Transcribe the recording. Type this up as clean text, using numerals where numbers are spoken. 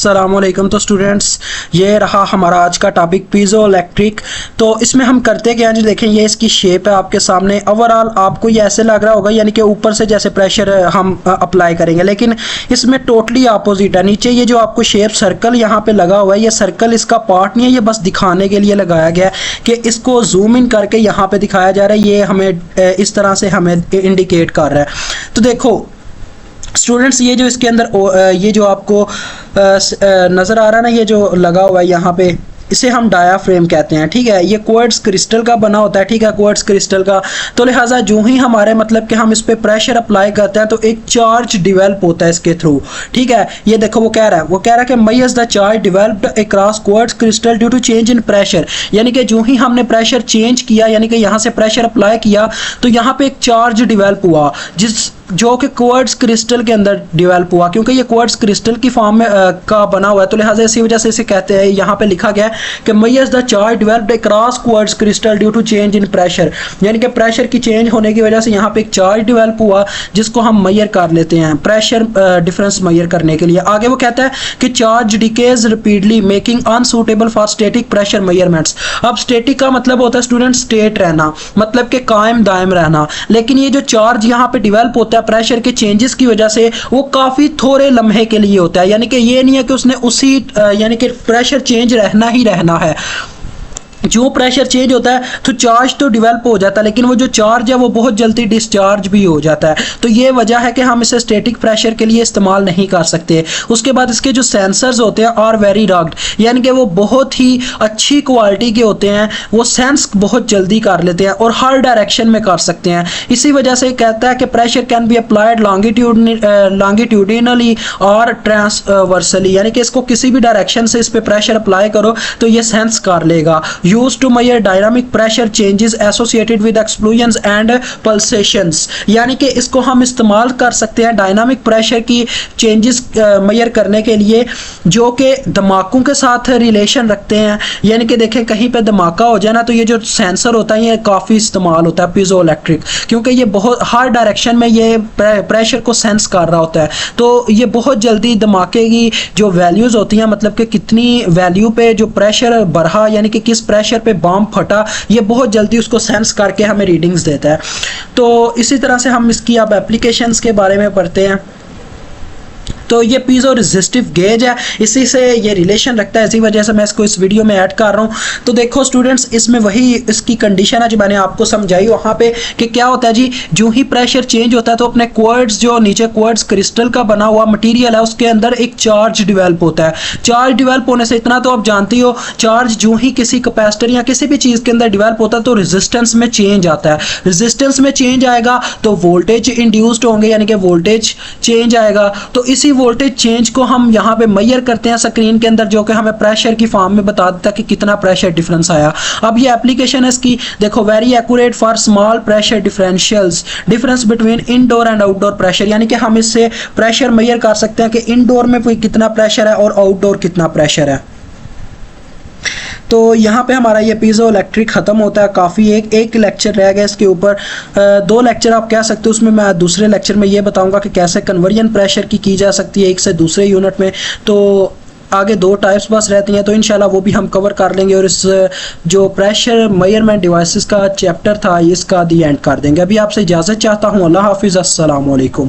अस्सलामुअलैकुम। तो स्टूडेंट्स, ये रहा हमारा आज का टॉपिक पीजो इलेक्ट्रिक। तो इसमें हम करते क्या जी, देखें ये इसकी शेप है आपके सामने। ओवरऑल आपको ये ऐसे लग रहा होगा यानी कि ऊपर से जैसे प्रेशर हम अप्लाई करेंगे, लेकिन इसमें टोटली अपोजिट है। नीचे ये जो आपको शेप सर्कल यहाँ पे लगा हुआ है, ये सर्कल इसका पार्ट नहीं है, ये बस दिखाने के लिए लगाया गया है कि इसको जूम इन करके यहाँ पे दिखाया जा रहा है। ये हमें इस तरह से हमें इंडिकेट कर रहा है। तो देखो स्टूडेंट्स, ये जो इसके अंदर ये जो आपको नज़र आ रहा है ना, ये जो लगा हुआ है यहाँ पे, इसे हम डायाफ्रेम कहते हैं। ठीक है, ये क्वार्ट्ज क्रिस्टल का बना होता है। ठीक है, क्वार्ट्ज क्रिस्टल का। तो लिहाजा जो ही हमारे मतलब कि हम इस पे प्रेशर अप्लाई करते हैं तो एक चार्ज डिवेल्प होता है इसके थ्रू। ठीक है, ये देखो वो कह रहा है कि मैयज the charge developed across quartz crystal due to change in pressure. यानी कि जो ही हमने प्रेशर चेंज किया, यानी कि यहाँ से प्रेशर अप्लाई किया तो यहाँ पे एक चार्ज डिवेल्प हुआ, जो कि क्वार्ट्ज क्रिस्टल के अंदर डिवेल्प हुआ। क्योंकि ये क्वार्ट्ज क्रिस्टल की फॉर्म में का बना हुआ है, तो लिहाजा इसी वजह से इसे कहते हैं, यहाँ पे लिखा गया है कि मैयज the charge developed across quartz crystal due to change in pressure. यानी कि प्रेशर की चेंज होने की वजह से यहाँ पे एक चार्ज डिवेल्प हुआ, जिसको हम मैयर कर लेते हैं प्रेशर डिफरेंस मैयर करने के लिए। आगे वो कहता है कि charge decays repeatedly making unsuitable for static pressure measurements. अब स्टैटिक का मतलब होता है स्टूडेंट स्टेट रहना, मतलब कि कायम दायम रहना। लेकिन ये जो चार्ज यहाँ पे डिवेल्प होता है प्रेशर के चेंजेस की वजह से, वो काफी थोड़े लम्हे के लिए होता है। यानी कि ये नहीं है कि उसने उसी यानी कि प्रेशर चेंज रहना ही रहना है। जो प्रेशर चेंज होता है तो चार्ज तो डिवेल्प हो जाता है, लेकिन वो जो चार्ज है वो बहुत जल्दी डिस्चार्ज भी हो जाता है। तो ये वजह है कि हम इसे स्टैटिक प्रेशर के लिए इस्तेमाल नहीं कर सकते। उसके बाद इसके जो सेंसर्स होते हैं आर वेरी रग्ड, यानी कि वो बहुत ही अच्छी क्वालिटी के होते हैं, वो सेंस बहुत जल्दी कर लेते हैं और हर डायरेक्शन में कर सकते हैं। इसी वजह से कहता है कि pressure can be applied longitudinally और ट्रांसवर्सली, यानी कि इसको किसी भी डायरेक्शन से इस पर प्रेशर अप्लाई करो तो ये सेंस कर लेगा। Used to measure dynamic pressure changes associated with explosions and pulsations, यानी कि इसको हम इस्तेमाल कर सकते हैं डायनामिक प्रेशर की चेंजेस मेजर करने के लिए, जो कि धमाकों के साथ रिलेशन रखते हैं। यानी कि देखें कहीं पे धमाका हो जाए ना, तो ये जो सेंसर होता है ये काफ़ी इस्तेमाल होता है पीजो इलेक्ट्रिक, क्योंकि ये बहुत हर डायरेक्शन में ये प्रेशर को सेंस कर रहा होता है। तो ये बहुत जल्दी धमाके की जो वैल्यूज़ होती हैं, मतलब कि कितनी वैल्यू पे जो प्रेशर बढ़ा, यानी कि किस प्रेशर पे बॉम्ब फटा, ये बहुत जल्दी उसको सेंस करके हमें रीडिंग्स देता है। तो इसी तरह से हम इसकी अब एप्लीकेशंस के बारे में पढ़ते हैं। तो ये पीजो रेजिस्टिव गेज है, इसी से ये रिलेशन रखता है, इसी वजह से मैं इसको इस वीडियो में ऐड कर रहा हूँ। तो देखो स्टूडेंट्स, इसमें वही इसकी कंडीशन है जो मैंने आपको समझाई वहाँ पे कि क्या होता है जी, जो ही प्रेशर चेंज होता है तो अपने क्वार्ट्ज, जो नीचे क्वार्ट्ज क्रिस्टल का बना हुआ मटेरियल है, उसके अंदर एक चार्ज डिवेल्प होता है। चार्ज डिवेल्प होने से इतना तो आप जानती हो, चार्ज जो ही किसी कैपेसिटर या किसी भी चीज़ के अंदर डिवेल्प होता है तो रेजिस्टेंस में चेंज आता है। रेजिस्टेंस में चेंज आएगा तो वोल्टेज इंड्यूस्ड होंगे, यानी कि वोल्टेज चेंज आएगा। तो इसी वोल्टेज चेंज को हम यहाँ पे मेजर करते हैं स्क्रीन के अंदर, जो कि हमें प्रेशर की फॉर्म में बता देता है कि कितना प्रेशर डिफरेंस आया। अब ये एप्लीकेशन है इसकी, देखो very accurate for small pressure differentials, difference between indoor and outdoor pressure, यानी कि हम इससे प्रेशर मेजर कर सकते हैं कि इनडोर में कितना प्रेशर है और आउटडोर कितना प्रेशर है। तो यहाँ पे हमारा ये पीजो इलेक्ट्रिक ख़त्म होता है। काफ़ी एक लेक्चर रह गया इसके ऊपर, 2 लेक्चर आप कह सकते हो। उसमें मैं दूसरे लेक्चर में ये बताऊंगा कि कैसे कन्वर्जन प्रेशर की जा सकती है एक से दूसरे यूनिट में। तो आगे 2 टाइप्स बस रहती हैं, तो इंशाल्लाह वो भी हम कवर कर लेंगे और इस जो प्रेशर मेजरमेंट डिवाइसेस का चैप्टर था इसका दी एंड कर देंगे। अभी आपसे इजाज़त चाहता हूँ। अल्लाह हाफिज़, अस्सलाम वालेकुम।